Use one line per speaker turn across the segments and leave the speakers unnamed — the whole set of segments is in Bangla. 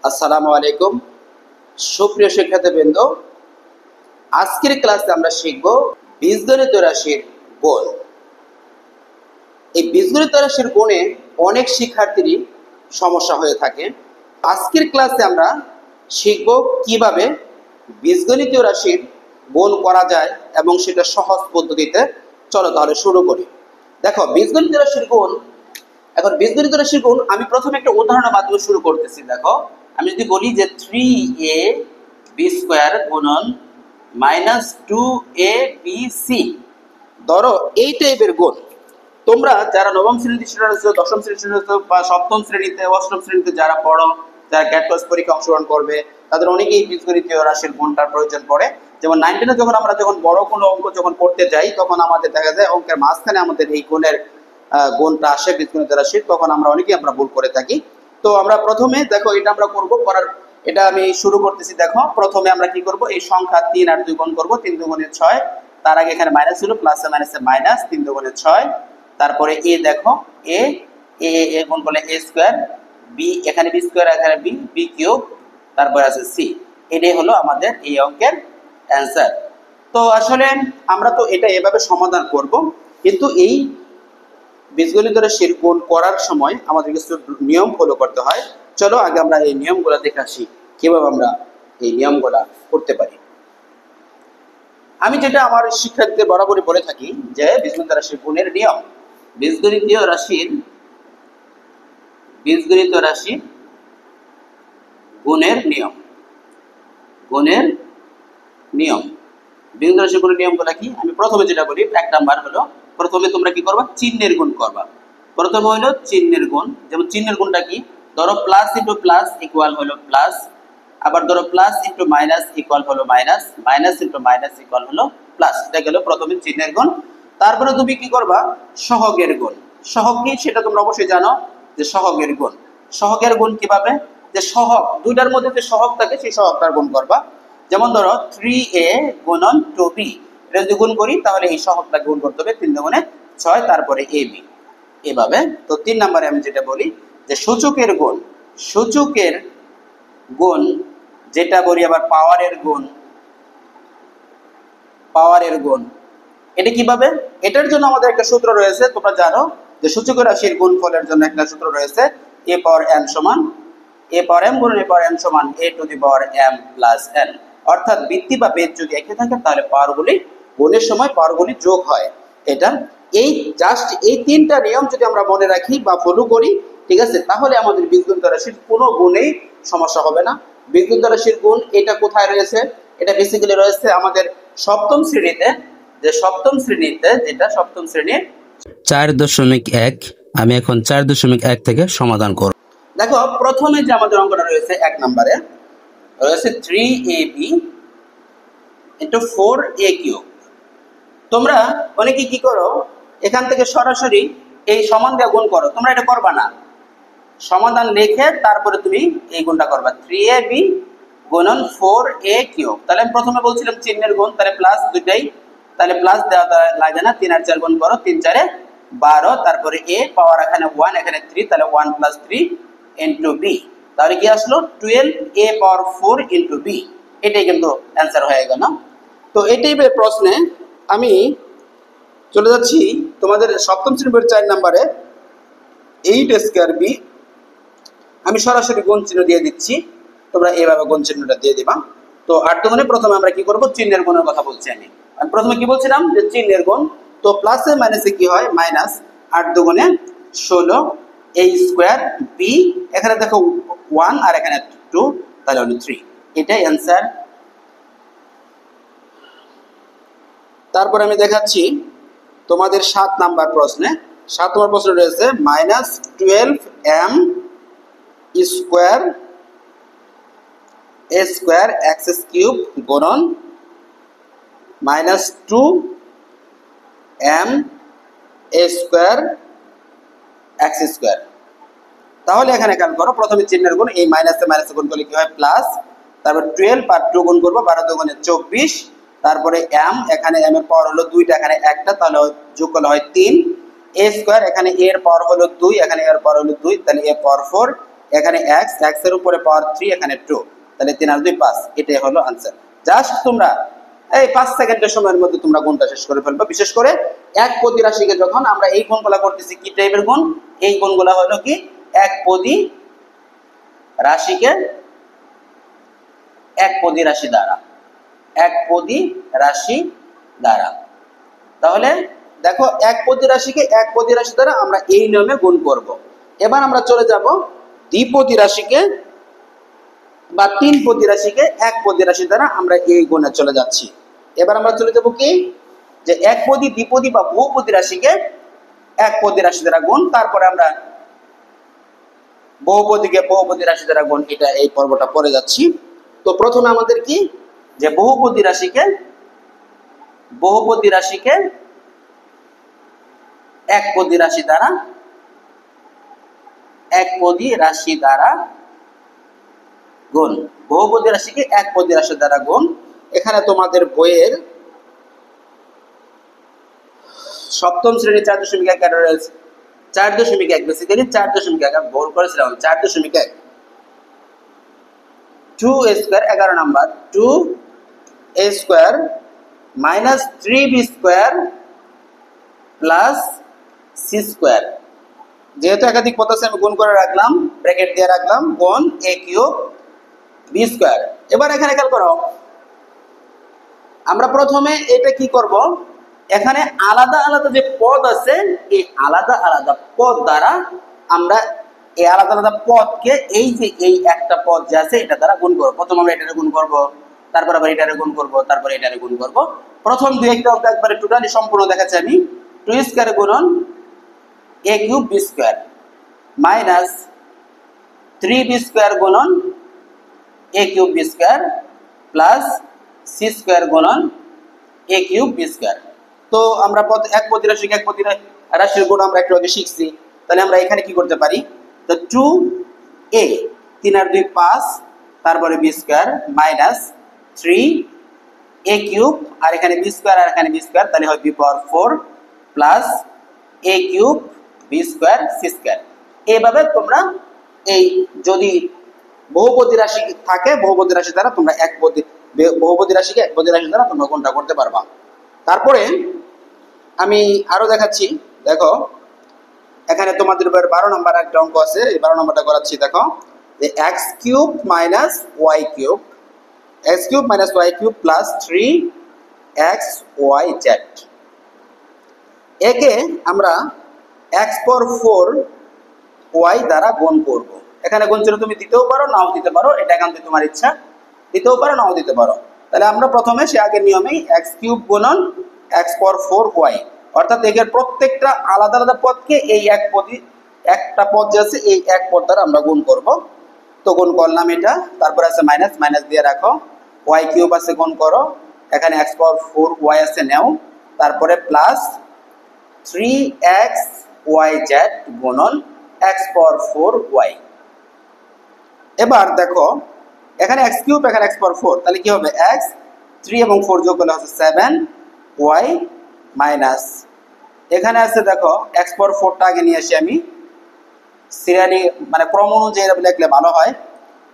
আসসালামু আলাইকুম সুপ্রিয় শিক্ষার্থীবৃন্দ, আজকের ক্লাসে আমরা শিখব বীজগণিত রাশির গুণ। এই বীজগণিত রাশির গুণে অনেক শিক্ষার্থীরই সমস্যা হয়ে থাকে। আজকের ক্লাসে আমরা শিখব কিভাবে বীজগণিত রাশির গুণ করা যায় এবং সেটা সহজ পদ্ধতিতে। চলো তাহলে শুরু করি। দেখো, বীজগণিত রাশির গুণ। এখন বীজগণিত রাশির গুণ আমি প্রথমে একটা উদাহরণের মাধ্যমে শুরু করতেছি। দেখো, আমি যদি বলি যে 3ab² গুণন -2abc, ধরো এই টাইপের গুণ। তোমরা যারা নবম শ্রেণীতে স্টুডেন্ট আছো, দশম শ্রেণীতে স্টুডেন্ট আছো, বা সপ্তম শ্রেণীতে, অষ্টম শ্রেণীতে যারা পড়ো, যারা গ্যাট ক্লাস পরীক্ষা অংশগ্রহণ করবে, তাদের অনেকেই বীজগণিতীয় রাশির গুণটার প্রয়োজন পড়ে। যেমন 9-10 যখন বড় কোনো অঙ্ক যখন করতে যাই, তখন আমাদের দেখা যায় অঙ্কের মাঝখানে আমাদের এই গুণের গুণটা আসে বীজগণিত রাশির, তখন আমরা অনেকেই ভুল করে থাকি। তো আমরা প্রথমে দেখো এটা আমরা করার এটা আমি শুরু করতেছি। দেখো, প্রথমে আমরা কি করব, এই সংখ্যা 3 আর 2 গুণ করব। 3 2 6, তার আগে এখানে মাইনাস ছিল, প্লাসে মাইনাসে মাইনাস, 3 2 6। তারপরে এ, দেখো এ এ এ গুণ করলে a স্কয়ার, বি এখানে বি স্কয়ার, এখানে বি বি কিউব, তারপরে আছে সি। এটাই হলো আমাদের এই অঙ্কের অ্যান্সার। তো আসলে আমরা তো এটা এভাবে সমাধান করব, কিন্তু এই বীজগণিত রাশির গুণ করার সময় আমাদের কিছু নিয়ম ফলো করতে হয়। চলো আগে আমরা এই নিয়মগুলো দেখে আসি, কিভাবে আমরা এই নিয়মগুলো করতে পারি। আমি যেটা আমার শিক্ষার্থীদের বরাবরই বলে থাকি যে বীজগণিত রাশির গুণের নিয়ম, বীজগণিতীয় রাশির গুণের নিয়ম, গুণের নিয়ম। বীজগণিত রাশির গুণের নিয়মগুলো কি? আমি প্রথমে যেটা বলি, 1 নাম্বার হলো, প্রথমে তোমরা কি করবা, চিহ্নের গুণ করবা। প্রথমে হলো চিহ্নের গুণ। যেমন চিহ্নের গুণটা কি? ধরো প্লাস ইন্টু প্লাস ইকুয়াল হলো প্লাস, আবার ধরো প্লাস ইন্টু মাইনাস ইকুয়াল হলো minus, minus into minus equal হলো প্লাস। এটা গেল প্রথমে চিহ্নের গুণ। তারপরে তুমি কি করবা, সহগের গুণ। সহগ কি সেটা তোমরা অবশ্যই জানো, যে সহগের গুণ। সহগের গুণ কিভাবে? যে সহগ দুইটার মধ্যে যে সহগ থাকে সেই সহগটার গুণ করবা। যেমন ধরো 3a গুণন 2b, এটা যদি গুণ করি তাহলে এই সহগটা গুণ করতে হবে 3 দুগুণে 6, তারপরে ab, এভাবে। তো 3 নম্বরে আমি যেটা বলি যে সূচকের গুণ। সূচকের গুণ যেটা বলি, আবার পাওয়ারের গুণ। পাওয়ারের গুণ এটা কিভাবে? এটার জন্য আমাদের একটা সূত্র রয়েছে, তোমরা জানো যে সূচকের রাশির গুণফলের জন্য একটা সূত্র রয়েছে, a পাওয়ার m সমান a পাওয়ার m গুণন a পাওয়ার m সমান a to the power m plus n। অর্থাৎ বৃত্তি বা বেদ যদি একই থাকে তাহলে পাওয়ারগুলি গুণের সময় পাওয়ারগুলি যোগ হয়। এটা এই জাস্ট এই তিনটা নিয়ম যদি আমরা মনে রাখি বা ফলো করি, ঠিক আছে, তাহলে আমাদের বীজগণিত রাশির কোনো গুণেই সমস্যা হবে না। বীজগণিত রাশির গুণ এটা কোথায় রয়েছে? এটা বেসিক্যালি রয়েছে আমাদের সপ্তম শ্রেণীতে, সপ্তম শ্রেণীর
4.1। আমি এখন 4.1 থেকে সমাধান করব।
দেখো, প্রথমে যে আমাদের অঙ্কটা রয়েছে 1 নম্বরে রয়েছে 3ab into 4a কিউব। তোমরা অনেকে কি করো, এখান থেকে সরাসরি এই সমান দিয়ে গুণ করো। তোমরা এটা করবা না, সমাধান লিখে তারপরে তুমি এই গুণটা করবা, 3ab গুণন 4a কিউব। তাহলে আমি প্রথমে বলছিলাম চিহ্নের গুণ, তাহলে প্লাস দুইটাই, তাহলে প্লাস দেওয়া লাগে না, 3 আর 4 গুণ করো, 3 4 12, তারপরে a পাওয়ার এখানে 1 এখানে 3, তাহলে 1 + 3 ইনটু b। তাহলে কি আসলো, 12a পাওয়ার 4 ইনটু b। এটাই কিন্তু অ্যান্সার হয়ে গেল। তো এই টাইপের প্রশ্নে আমি চলে যাচ্ছি তোমাদের সপ্তম শ্রেণীর 4 নম্বরে 8² b। আমি সরাসরি গুণ চিহ্ন দিয়ে দিচ্ছি, তোমরা এইভাবে গুণ চিহ্নটা দিয়ে দিবা। তো 8 দুগুণে প্রথমে আমরা কি করব, চিহ্নের গুণের কথা বলছি। আমি প্রথমে কি বলছিলাম যে চিহ্নের গুণ। তো প্লাসে মাইনাসে কি হয়, মাইনাস। 8 দুগুণে 16 a স্কয়ার b, এখানে দেখো 1 আর এখানে 2, তাহলে হলো 3। এটাই অ্যান্সার। তারপর আমি দেখাচ্ছি তোমাদের 7 নাম্বার প্রশ্নে। 7 নম্বর প্রশ্ন রয়েছে -12m square a square x cube গুণন -2m a square x square. তাহলে এখানে খেয়াল করো, প্রথমে চিহ্নের গুণ, এই মাইনাসে মাইনাসে গুণ করলে কি হয়, প্লাস। তারপর 12 আর 2 গুণ করবো, 12 দুগুণে 24, তারপরে m, এখানে m এর পাওয়ার হলো 2টা, এখানে একটা, তাহলে যোগ করলে হয় 3। a স্কয়ার, এখানে a এর পাওয়ার হলো 2, এখানে a এর পাওয়ার হলো 2, তাহলে a পাওয়ার 4। এখানে এক্স, এক্স এর উপরে পাওয়ার 3, এখানে 2, তাহলে 3 আর 2 5, এটাই হলো আনসার। জাস্ট তোমরা এই 5 সেকেন্ডের সময়ের মধ্যে তোমরা গুণটা শেষ করে ফেলবে। বিশেষ করে এক পদী রাশিকে যখন আমরা এই গুণগুলা করতেছি, কি টাইপের গুণ? এই গুণগুলা হলো কি এক পদী রাশিকে এক পদী রাশি দ্বারা, এক পদী রাশি দ্বারা। তাহলে দেখো এক পদী রাশিকে এক পদী রাশি দ্বারা আমরা এই নিয়মে গুণ করব। এবার আমরা চলে যাব দ্বিপদী রাশিকে বা তিন পদী রাশিকে এক পদী রাশি দ্বারা আমরা এই গুণে চলে যাচ্ছি। এবার আমরা চলে যাব কি যে এক পদী, দ্বিপদী বা বহুপদী রাশিকে এক পদী রাশি দ্বারা গুণ, তারপরে আমরা বহুপদীকে বহুপদী রাশি দ্বারা গুণ, এটা এই পর্বটা পড়ে যাচ্ছি। তো প্রথমে আমাদের কি যে বহুপদী রাশিকে এক পদী রাশি দ্বারা গুণ, বহুপদী রাশিকে এক পদী রাশি দ্বারা গুণ। এখানে তোমাদের বইয়ের সপ্তম শ্রেণী 4.1 রয়েছে, 4.1 বেসিক্যালি 4.1, আমি ভুল করেছিলাম, 4.1 2a square 11 number 2a square minus 3b square plus c square. যেহেতু একাধিক পদ আছে আমি গুণ করে রাখলাম, ব্র্যাকেট দিয়ে রাখলাম, গুণ a কিউব b স্কয়ার। এবার এখানে খেয়াল করো, আমরা প্রথমে এটা কি করব, এখানে আলাদা আলাদা যে পদ আছে এই আলাদা আলাদা পদ দ্বারা আমরা এই আলাদা আলাদা পদকে এই যে এই একটা পদ যে আছে এটা দ্বারা গুণ করব। প্রথম আমরা এটারে গুণ করব, তারপর আবার এটারে গুণ করব, তারপর এটারে গুণ করব। প্রথম দুই একটা অঙ্ক একবারে টোটালি সম্পূর্ণ দেখাচ্ছি আমি। 2 স্কয়ার গুণন a cube b square minus 3b square গুণন a cube b square plus c square গুণন a কিউব b স্কয়ার। তো আমরা এক পদী রাশিকে এক পদী রাশির গুণ আমরা একটু আগে শিখছি, তাহলে আমরা এখানে কি করতে পারি, তো 2a 3 আর 2 5, তারপরে b square minus 3a cube, আর এখানে b স্কয়ার আর এখানে b স্কয়ার, তাহলে হয় b power 4 plus a cube b square c square. এইভাবে তোমরা এই যদি বহুপদী রাশি থাকে বহুপদী রাশি দ্বারা তোমরা বহুপদী রাশিকে এক পদী রাশি দ্বারা তোমরা গুণটা করতে পারবা। তারপরে আমি আরো দেখাচ্ছি, দেখো এখানে তোমাদের 12 নম্বর একটা অঙ্ক আছে, এই 12 নম্বরটা করাচ্ছি। দেখো যে x cube minus y cube, x cube minus y cube plus 3xyz, একে আমরা x পাওয়ার 4 y দ্বারা গুণ করব। এখানে গুণ ছিল তুমি দিতেও পারো নাও দিতে পারো, এটা একান্তই তোমার ইচ্ছা, দিতেও পারো নাও দিতে পারো। তাহলে আমরা প্রথমে সে আগের নিয়মেই x কিউব গুণন x পাওয়ার 4y, অর্থাৎ এর প্রত্যেকটা আলাদা আলাদা পদকে এই একটা পদ যে আছে এই এক পদ দ্বারা আমরা গুণ করব। তো গুণ করলাম এটা, তারপর আছে মাইনাস, মাইনাস দিয়ে রাখো, y কিউব আছে গুণ করো, এখানে x পাওয়ার 4y আছে নেও, তারপরে প্লাস 3xyz গুণন x পাওয়ার 4y। এবার দেখো এখানে x কিউব এখানে x পাওয়ার 4, তাহলে কি হবে x 3 এবং 4 যোগ করলে হচ্ছে 7y মাইনাস এখানে আছে দেখো x পাওয়ার 4টা আগে নিয়ে আসি আমি, সিরিয়ালি মানে ক্রম অনুযায়ী লিখলে ভালো হয়।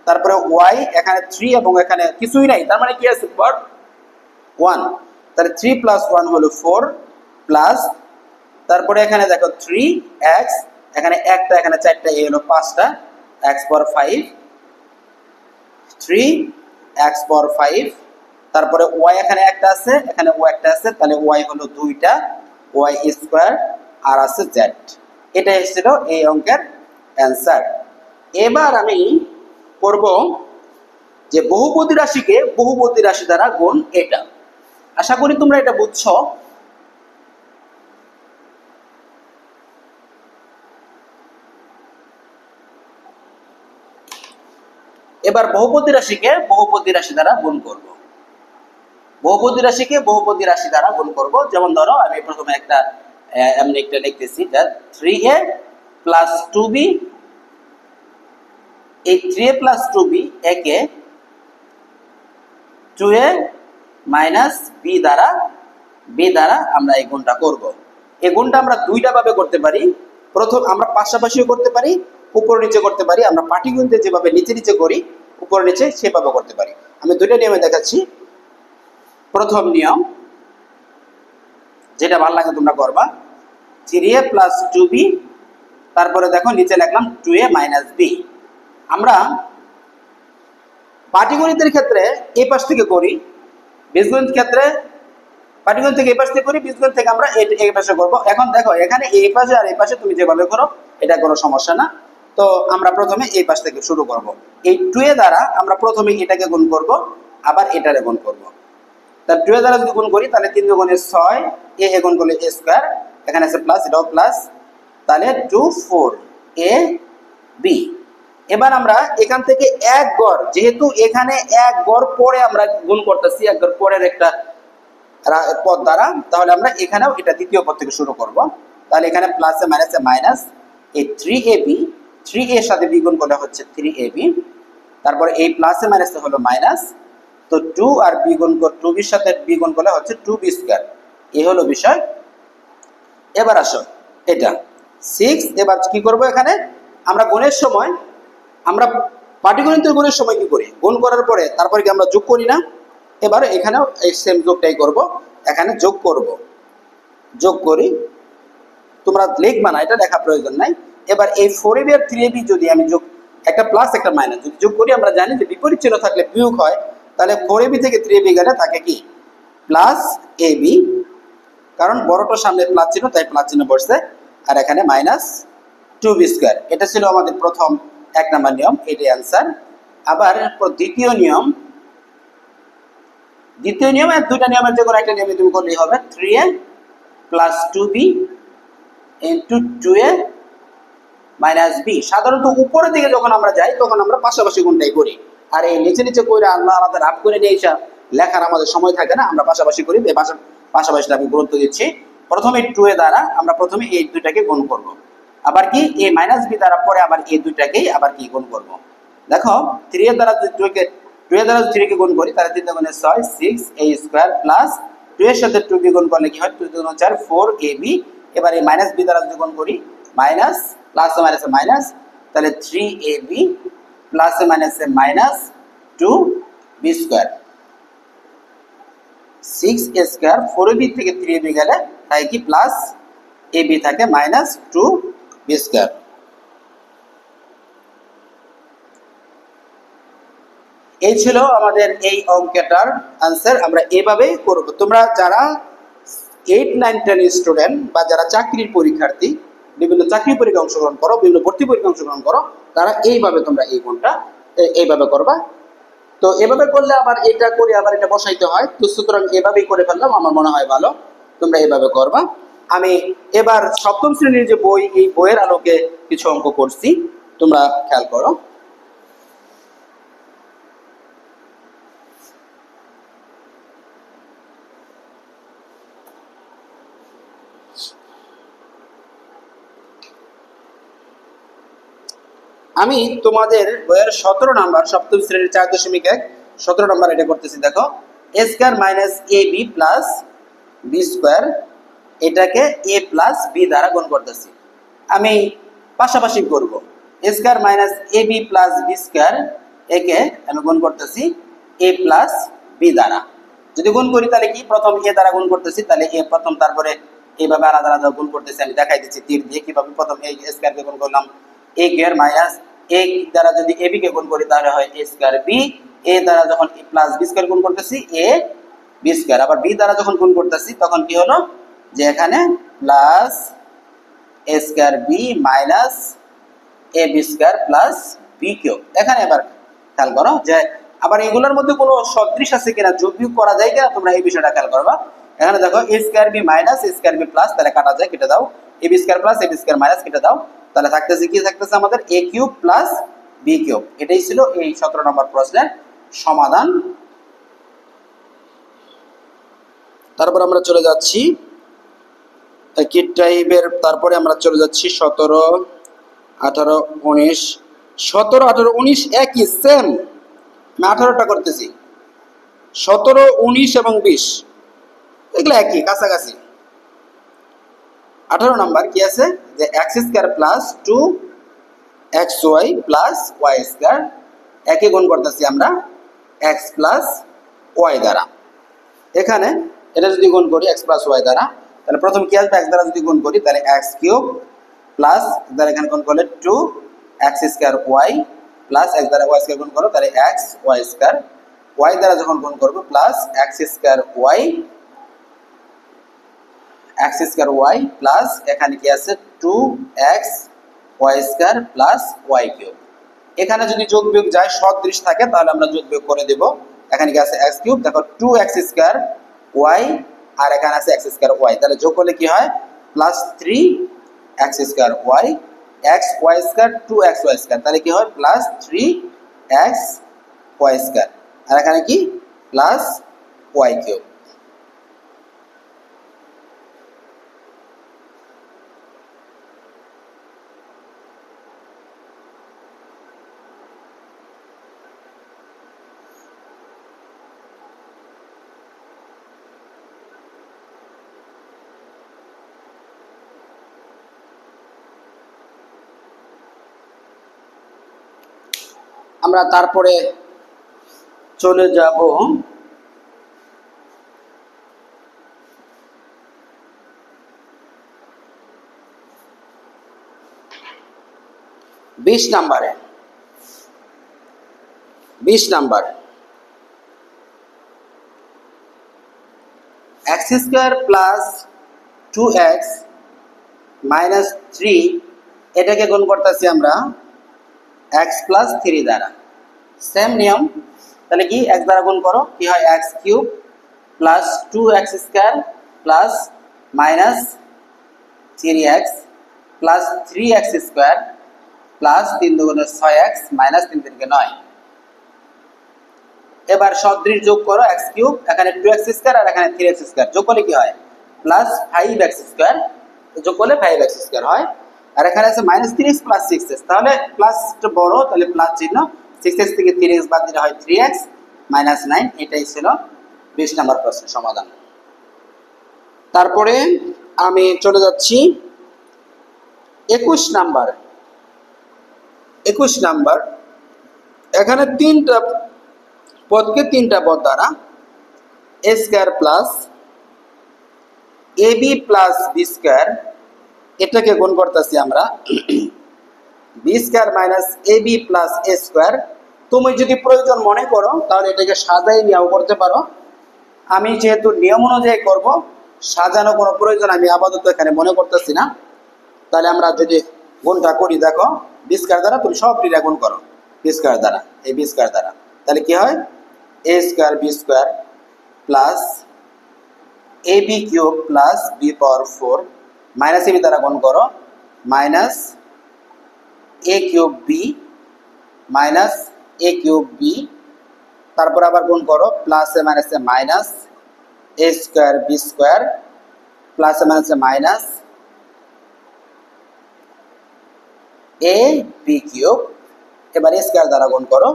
তারপরে y এখানে 3 এবং এখানে কিছুই নাই, তার মানে কি আছে পাওয়ার 1, তাহলে 3 প্লাস 1 হলো 4 প্লাস, তারপরে এখানে দেখো 3x, এখানে একটা এখানে চারটা, এই হলো 5টা, x পাওয়ার 5, 3x পাওয়ার 5, তারপরে y এখানে একটা আছে এখানে y একটা আছে, তাহলে y হলো 2টা y স্কয়ার আর আছে z। এটাই ছিল এই অঙ্কের অ্যান্সার। এবার আমি করব যে বহুপদী রাশিকে বহুপদী রাশি দ্বারা গুণ, এটা আশা করি তোমরা এটা বুঝছো। এবার বহুপদী রাশিকে বহুপদী রাশি দ্বারা গুণ করব, বহুপদী রাশিকে বহুপদী রাশি দ্বারা গুণ করব। যেমন ধরো আমি প্রথমে একটা এমনি একটা লিখতেছি, 3a প্লাস 2b, এই 3a প্লাস 2b একে 2a মাইনাস b দ্বারা আমরা এই গুণটা করব। এই গুণটা আমরা দুইটা ভাবে করতে পারি, প্রথম আমরা পাশাপাশিও করতে পারি, উপর নিচে করতে পারি, আমরা পাটিগণিতে যেভাবে নিচে নিচে করি উপর নিচে সেভাবে করতে পারি। আমি দুইটা নিয়মে দেখাচ্ছি। প্রথম নিয়ম, যেটা ভালো লাগে তোমরা করবা, 3a প্লাস 2b, তারপরে দেখো নিচে লিখলাম 2a মাইনাস b। আমরা পাটিগণিতের ক্ষেত্রে এই পাশ থেকে করি, বীজগণিত ক্ষেত্রে পাটিগণিত থেকে এই পাশ থেকে করি, বীজগণিত থেকে আমরা এই পাশে করবো। এখন দেখো এখানে এই পাশে আর এই পাশে তুমি যেভাবে করো এটা কোনো সমস্যা না। তো আমরা প্রথমে এই পাশ থেকে শুরু করব। এই 2a দ্বারা আমরা প্রথমে এটাকে গুণ করব, আবার এটারে গুণ করব। তার 2a দ্বারা যদি গুণ করি তাহলে 3 গুণে 6, a গুণ করলে a স্কয়ার, এখানে আছে প্লাস, এটাও প্লাস, তাহলে 2 4 a b। এবার আমরা এখান থেকে এক গড়, যেহেতু এখানে এক গড় পরে আমরা গুণ করতেছি, এক গড় পরের একটা পদ দ্বারা, তাহলে আমরা এখানেও এটা দ্বিতীয় পদ থেকে শুরু করব। তাহলে এখানে প্লাসে মাইনাসে মাইনাস, এই 3ab, 3a এর সাথে b গুণ করলে হচ্ছে 3ab, তারপরে এই প্লাসে মাইনাসে হলো মাইনাস, তো 2 আর b গুণ 2b এর সাথে b গুণ করলে হচ্ছে 2b স্কয়ার। এই হলো বিষয়। এবার আসো এটা 6। এবার কি করব, এখানে আমরা গুণের সময়, আমরা পাটিগণিতের গুণের সময় কি করি, গুণ করার পরে তারপরে কি আমরা যোগ করি না? এবার এখানেও এই সেম যোগটাই করব, এখানে যোগ করব, যোগ করি, তোমরা লিখবা না, এটা লেখা প্রয়োজন নাই। এবার এই 4ab আর 3ab যদি আমি যোগ, একটা প্লাস একটা মাইনাস যদি যোগ করি, আমরা জানি যে বিপরীত চিহ্ন থাকলে বিয়োগ হয়, তাহলে 4ab থেকে 3ab গেলে থাকে কি প্লাস ab, কারণ বড়টার সামনে প্লাস চিহ্ন তাই প্লাস চিহ্ন বসছে, আর এখানে মাইনাস 2b স্কয়ার। এটা ছিল আমাদের প্রথম 1 নম্বর নিয়ম, এটাই অ্যান্সার। আবার দ্বিতীয় নিয়ম, আর দুইটা নিয়মের যে কোনো একটা নিয়মে তুমি করলেই হবে। 3a plus 2b into 2a minus b। সাধারণত উপরের দিকে যখন আমরা যাই তখন আমরা পাশাপাশি গুণটাই করি, আর এই নিচে নিচে করে আল্লাহ আলাদা রাফ করে নিয়ে এসে লেখার আমাদের সময় থাকে না, আমরা পাশাপাশি করি। এই পাশাপাশি আমি গুরুত্ব দিচ্ছি। প্রথমে 2a দ্বারা আমরা প্রথমে এই দুইটাকে গুণ করব, আবার কি a মাইনাস b দ্বারা পরে আবার এই দুইটাকেই আবার কি গুণ করব। দেখো 3 এর দ্বারা যদি 2 এর দ্বারা 3 কে গুণ করি তাহলে 3 গুণে 6 6a স্কয়ার, প্লাস 2 এর সাথে 2b গুণ করলে কি হয় 2 2 4 4ab। এবার এই মাইনাস b দ্বারা যদি গুণ করি, মাইনাস প্লাস মাইনাসে মাইনাস, তাহলে 3ab প্লাস মাইনাসে minus 2b square, 6a square, 4ab থেকে 3ab গেলে তাই কি প্লাস ab থাকে মাইনাস 2b স্কয়ার। এই ছিল আমাদের এই অঙ্কটার आंसर। আমরা এভাবেই করব। তোমরা যারা 8 9 10 স্টুডেন্ট বা যারা চাকরির পরীক্ষার্থী, বিভিন্ন চাকরি পরীক্ষায় অংশগ্রহণ করো, বিভিন্ন ভর্তি পরীক্ষায় অংশগ্রহণ করো, তারা এইভাবে তোমরা এই গুণটা এইভাবে করবা। তো এভাবে করলে আবার এটা করে আবার এটা বসাইতে হয়, তো সুতরাং এভাবেই করে ফেললাম, আমার মনে হয় ভালো। তোমরা এইভাবে করবা। আমি এবার সপ্তম শ্রেণীর যে বই, এই বইয়ের আলোকে কিছু অঙ্ক করছি, তোমরা খেয়াল করো। আমি তোমাদের বইয়ের 17 নাম্বার সপ্তম শ্রেণীর 4.1 17 নাম্বার এটা করতেছি। দেখো a square minus ab plus b square, এটাকে a প্লাস b দ্বারা গুণ করতেছি। আমি পাশাপাশি করব। a square minus ab plus b square, একে আমি গুণ করতেছি a প্লাস b দ্বারা। যদি গুণ করি তাহলে কি, প্রথম a দ্বারা গুণ করতেছি, তাহলে a প্রথম, তারপরে এইভাবে আলাদা আলাদা গুণ করতেছি। আমি দেখাই দিচ্ছি তীর দিয়ে কিভাবে। প্রথম a স্কয়ারকে গুণ করলাম a স্কয়ার মাইনাস a দ্বারা যদি ab কে গুণ করি তাহলে হয় a স্কয়ার b, a দ্বারা যখন প্লাস b স্কয়ার গুণ করতেছি a b স্কয়ার, আবার b দ্বারা যখন গুণ করতেছি তখন কি হলো যে এখানে plus a square b minus a b square plus b cube. এখানে এবার খেয়াল করো যে আবার এগুলোর মধ্যে কোনো সদৃশ আছে কিনা, যোগ বিয়োগ করা যায় কিনা, তোমরা এই বিষয়টা খেয়াল করবা। এখানে দেখো a square b minus a square b plus, তাহলে কাটা যায়, কেটে দাও। a b square plus a b square minus, কেটে দাও। তাহলে থাকতেছে কি, থাকতেছে আমাদের a cube plus b cube. এটাই ছিল এই 17 নম্বর প্রশ্নের সমাধান। তারপর আমরা চলে যাচ্ছি একই টাইপের, তারপরে আমরা চলে যাচ্ছি 17 18 19 17 18 19 একই সেম। আমি 18টা করতেছি, 17 19 এবং 20 এগুলো একই কাছাকাছি। 18 নাম্বার কি আছে যে x square plus 2 x y plus y square, একে গুণ করতেছি আমরা এক্স প্লাস ওয়াই দ্বারা। এখানে এটা যদি গুণ করি এক্স প্লাস ওয়াই দ্বারা, তাহলে প্রথম কি আসবে, এক্স দ্বারা যদি গুণ করি তাহলে এক্স কিউব প্লাস দ্বারা এখানে গুণ করলে two x square y plus x দ্বারা ওয়াই স্কোয়ার গুণ করো তাহলে এক্স ওয়াই স্কোয়ার, ওয়াই দ্বারা যখন গুণ করবো plus x square y plus এখানে কি আছে two x y square plus y cube. এখানে যদি যোগ বিয়োগ যায় সদৃশ থাকে তাহলে আমরা যোগ বিয়োগ করে দেব। এখানে কি আছে এক্স কিউব, দেখো টু এক্স স্কোয়ার ওয়াই আর এখানে আছে এক্স স্কোয়ার ওয়াই, তাহলে যোগ করলে কি হয় plus three x square y x y square two x y square, তাহলে কি হয় plus three x y square, আর এখানে কি প্লাস ওয়াই কিউব। আমরা তারপরে চলে যাব 20 নম্বরে। 20 নম্বর x square plus two x minus three, এটাকে গুণ করতেছি আমরা এক্স প্লাস থ্রি দ্বারা। সেম নিয়ম, তাহলে কি এক্স দ্বারা গুণ করো কি হয় x cube plus two x square plus minus three x plus three x square plus তিন দুগুণে ছয় এক্স মাইনাস তিন তিনকে নয়। এবার সদৃশ যোগ করো এক্স কিউব, এখানে টু এক্স স্কোয়ার আর এখানে থ্রি এক্স স্কোয়ার, যোগ করলে কি হয় প্লাস ফাইভ এক্স স্কোয়ার, যোগ করলে ফাইভ এক্স স্কোয়ার হয়। আর এখানে আছে minus three x plus six x, তাহলে প্লাসটা বড় তাহলে প্লাস চিহ্ন, সিক্স এক্স থেকে থ্রি এক্স বাদ দিলে হয় থ্রি এক্স মাইনাস নাইন। এটাই ছিল 20 নম্বর প্রশ্নের সমাধান। তারপরে আমি চলে যাচ্ছি 21 নাম্বার। 21 নাম্বার, এখানে তিনটা পদকে তিনটা পদ দ্বারা এ square plus a B plus B square, এটাকে গুণ করতেছি আমরা B square minus a B plus a square. তুমি যদি প্রয়োজন মনে করো তাহলে এটাকে সাজাই নিয়েও করতে পারো, আমি যেহেতু নিয়ম অনুযায়ী করব সাজানো কোনো প্রয়োজন আমি আপাতত এখানে মনে করতেছি না। তাহলে আমরা যদি গুণটা করি, দেখো বি স্কোয়ার দ্বারা তুমি সব ক্রিয়া গুণ করো বি স্কোয়ার দ্বারা, এই বি স্কোয়ার দ্বারা, তাহলে কি হয় a square b square plus a b cube plus b power four minus a b দ্বারা গুণ করো minus a cube b minus a cube b, তারপর আবার গুণ করো plus a minus a minus a square b square plus a minus a minus a b cube. এবার এ স্কোয়ার দ্বারা গুণ করো,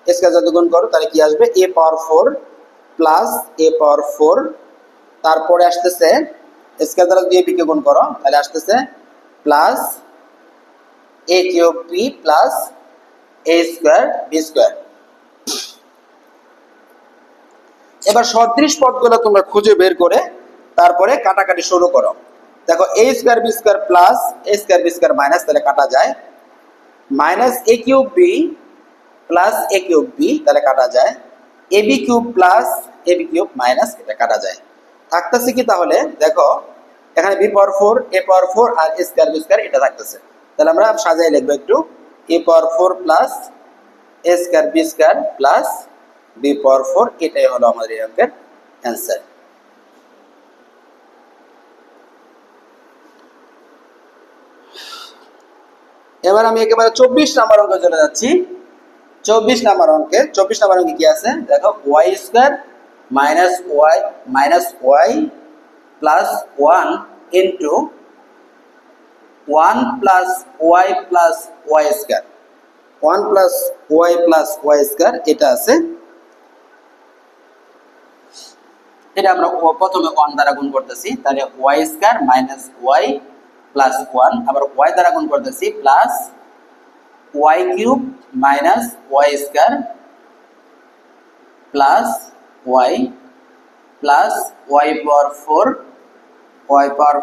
এ স্কোয়ার যদি গুণ করো তাহলে কি আসবে এ পাওয়ার ফোর প্লাস এ পাওয়ার ফোর, তারপরে আসতেছে স্কোয়ার দ্বারা যদি এ বি কে গুণ করো তাহলে আসতেছে plus A cube B plus a square b square. এবার সদৃশ পদগুলো তোমরা খুঁজে বের করে তারপরে কাটাকাটি শুরু করো। দেখো এ square b square plus a square b square minus, তাহলে কাটা যায়, minus a cube B plus A cube B, তাহলে কাটা যায়, এ b cube plus a b cube minus, এটা কাটা যায়। থাকতেছে কি তাহলে দেখো এখানে বি পাওয়ার ফোর এ পাওয়ার ফোর আর এ স্কোয়ার বি স্কোয়ার এটা থাকতেছে, তাহলে আমরা সাজাই লিখবো একটু এ power four plus a square b square plus b power four, এটাই হলো আমাদের এই অঙ্কের অ্যান্সার। এবার আমি একেবারে 24 নাম্বার অঙ্কে চলে যাচ্ছি। 24 নাম্বার অঙ্কে কি আছে দেখো y square minus y plus one into one plus y plus y square, one plus y square এটা আছে। এটা আমরা প্রথমে ওয়ান দ্বারা গুণ করতেছি, তাহলে y square minus y plus one, আবার ওয়াই দ্বারা গুণ করতেছি plus y cube minus y square plus y power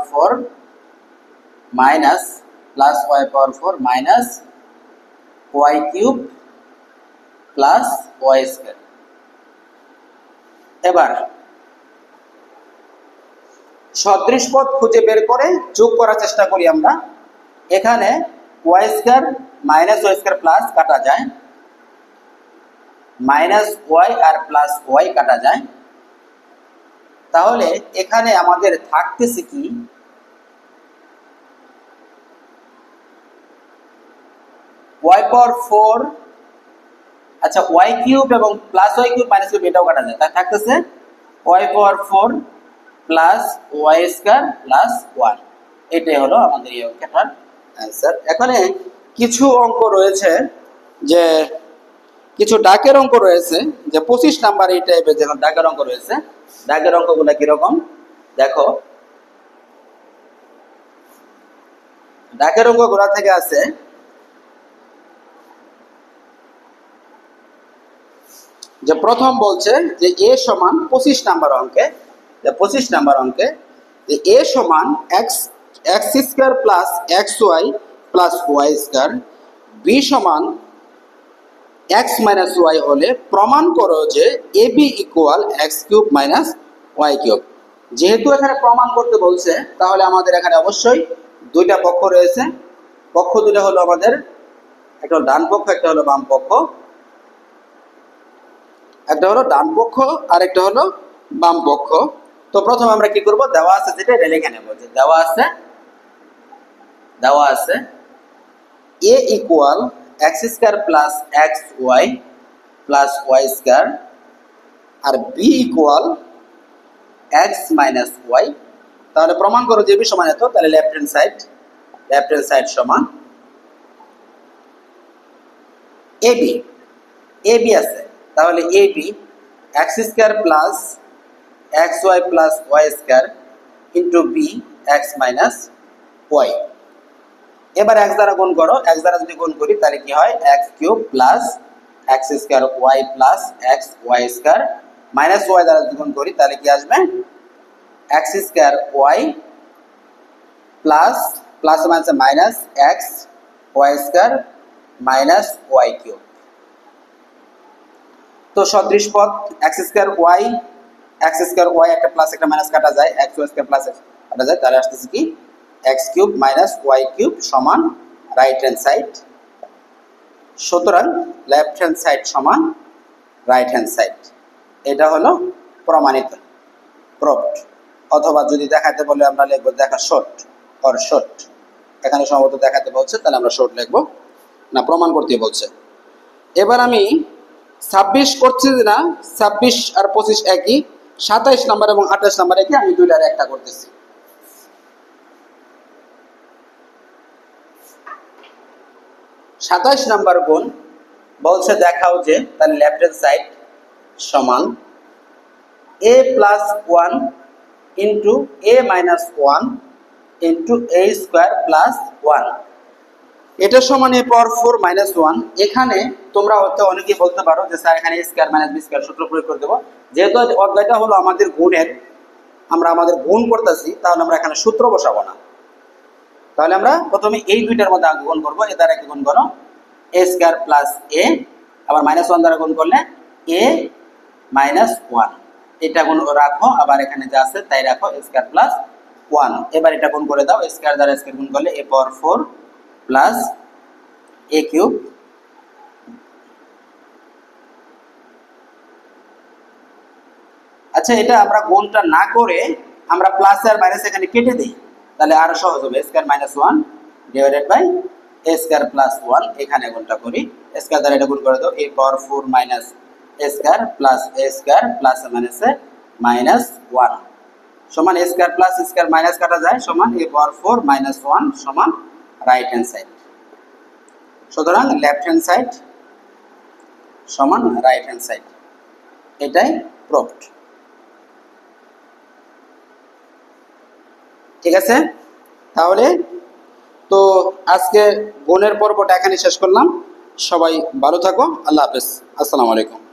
four minus plus y power four minus y cube plus y square. এবার সদৃশ পদ খুঁজে বের করে যোগ করার চেষ্টা করি আমরা। এখানে y square minus y square plus কাটা যায়, মাইনাস ওয়াই আর প্লাস ওয়াই কাটা যায়। তাহলে এখানে আমাদের থাকতেছে কি, ওয়াই পাওয়ার ফোর, আচ্ছা ওয়াই কিউব এবং plus y cube minus cube এটাও কাটা যায়, তাই থাকতেছে y power four plus y square plus one. এটাই হলো আমাদের এই অঙ্কটার অ্যান্সার। এখানে কিছু অঙ্ক রয়েছে, যে কিছু ডাকের অঙ্ক রয়েছে, যে 25 নাম্বার এই টাইপের যখন ডাকের অঙ্ক রয়েছে, ডাকের অঙ্কগুলো কিরকম দেখো। ডাকের অঙ্কগুলো থেকে আছে যে প্রথম বলছে যে এ সমান 25 নাম্বার অঙ্কে, যে 25 নাম্বার অঙ্কে যে এ সমান x square plus x y plus y square, b সমান এক্স মাইনাস ওয়াই হলে প্রমাণ করো যে a b equal x cube minus y cube. যেহেতু এখানে প্রমাণ করতে বলছে, তাহলে আমাদের এখানে অবশ্যই দুইটা পক্ষ রয়েছে। পক্ষ দুটো হলো আমাদের, একটা হলো ডান পক্ষ, একটা হলো বাম পক্ষ। একটা হলো ডান পক্ষ আর একটা হলো বাম পক্ষ। তো প্রথমে আমরা কি করব, দেওয়া আছে যেটা এটা লিখে নেব, যে দেওয়া আছে a equal x square plus x y plus y square, আর b equal x minus y. তাহলে প্রমাণ করো যে বি সমান এত, তাহলে লেফট হ্যান্ড সাইড সমান এ বি আছে, তাহলে a b x square plus x y plus y square into b x minus y. এবার এক্স দ্বারা গুণ করো, এক্স দ্বারা যদি গুণ করি তাহলে কি হয়, x cube plus x square y plus x y square minus y দ্বারা যদি গুণ করি তাহলে কি আসবে, x square y plus plus minus minus x y square minus y cube. তো সদৃশ পদ এক্স স্কোয়ার ওয়াই একটা প্লাস একটা মাইনাস কাটা যায়, এক্স ওয়াই স্কোয়ার প্লাস কাটা যায়, তাহলে আসতেছে কি x cube minus y cube সমান রাইট হ্যান্ড সাইড। সুতরাং লেফট হ্যান্ড সাইড সমান রাইট হ্যান্ড সাইড। এটা হলো প্রমাণিত, প্রুভড। অথবা যদি দেখাতে বলে আমরা লিখবো দেখা শর্ট অর শর্ট। এখানে সম্ভবত দেখাতে বলছে, তাহলে আমরা শর্ট লিখবো, না প্রমাণ করতে বলছে। এবার আমি 26 করছি না, 26 আর 25 একই, 27 নাম্বার এবং 28 নাম্বার একই, আমি দুইটার একটা করতেছি। 27 নাম্বার গুণ বলছে দেখাও যে, তাহলে লেফট হ্যান্ড সাইড সমান এ প্লাস ওয়ান ইন্টু এ মাইনাস ওয়ান ইন্টু এ স্কোয়ার প্লাস ওয়ান, এটা সমান a power four minus one. এখানে তোমরা হয়তো অনেকে বলতে পারো যে স্যার এখানে এ স্কোয়ার মাইনাস বি স্কোয়ার সূত্র প্রয়োগ করে দেবো। যেহেতু অধ্যায়টা হলো আমাদের গুণের, আমরা আমাদের গুণ করতেছি, তাহলে আমরা এখানে সূত্র বসাবো না। তাহলে আমরা প্রথমে এই দুইটার মধ্যে গুণ করবো। এ দ্বারা কি গুণ করো, এ স্কোয়ার প্লাস এ, আবার মাইনাস ওয়ান দ্বারা গুণ করলে এ মাইনাস ওয়ান, এটা গুণ রাখো, আবার এখানে যা আছে তাই রাখো, এ স্কোয়ার প্লাস ওয়ান। এবার এটা গুণ করে দাও, স্কোয়ার দ্বারা স্কোয়ার গুণ করলে এ পাওয়ার ফোর প্লাস এ কিউব আচ্ছা, এটা আমরা গুণটা না করে আমরা প্লাস আর মাইনাস এখানে কেটে দিই, তাহলে আরো সহজ হবে। Square minus one divided by a square plus one, এখানে গুণটা করি, স্কোয়ার দ্বারা এটা গুণ করে দাও, a power four minus a square plus a square plus মাইনাসে মাইনাস ওয়ান সমান a square plus square minus কাটা যায় সমান a power four minus one সমান রাইট হ্যান্ড সাইড। সুতরাং লেফট হ্যান্ড সাইড সমান রাইট হ্যান্ড সাইড, এটাই প্রুভড। ঠিক আছে, তাহলে তো আজকে গুণের পর্বটা এখানে শেষ করলাম। সবাই ভালো থাকো। আল্লাহ হাফেজ। আসসালামু আলাইকুম।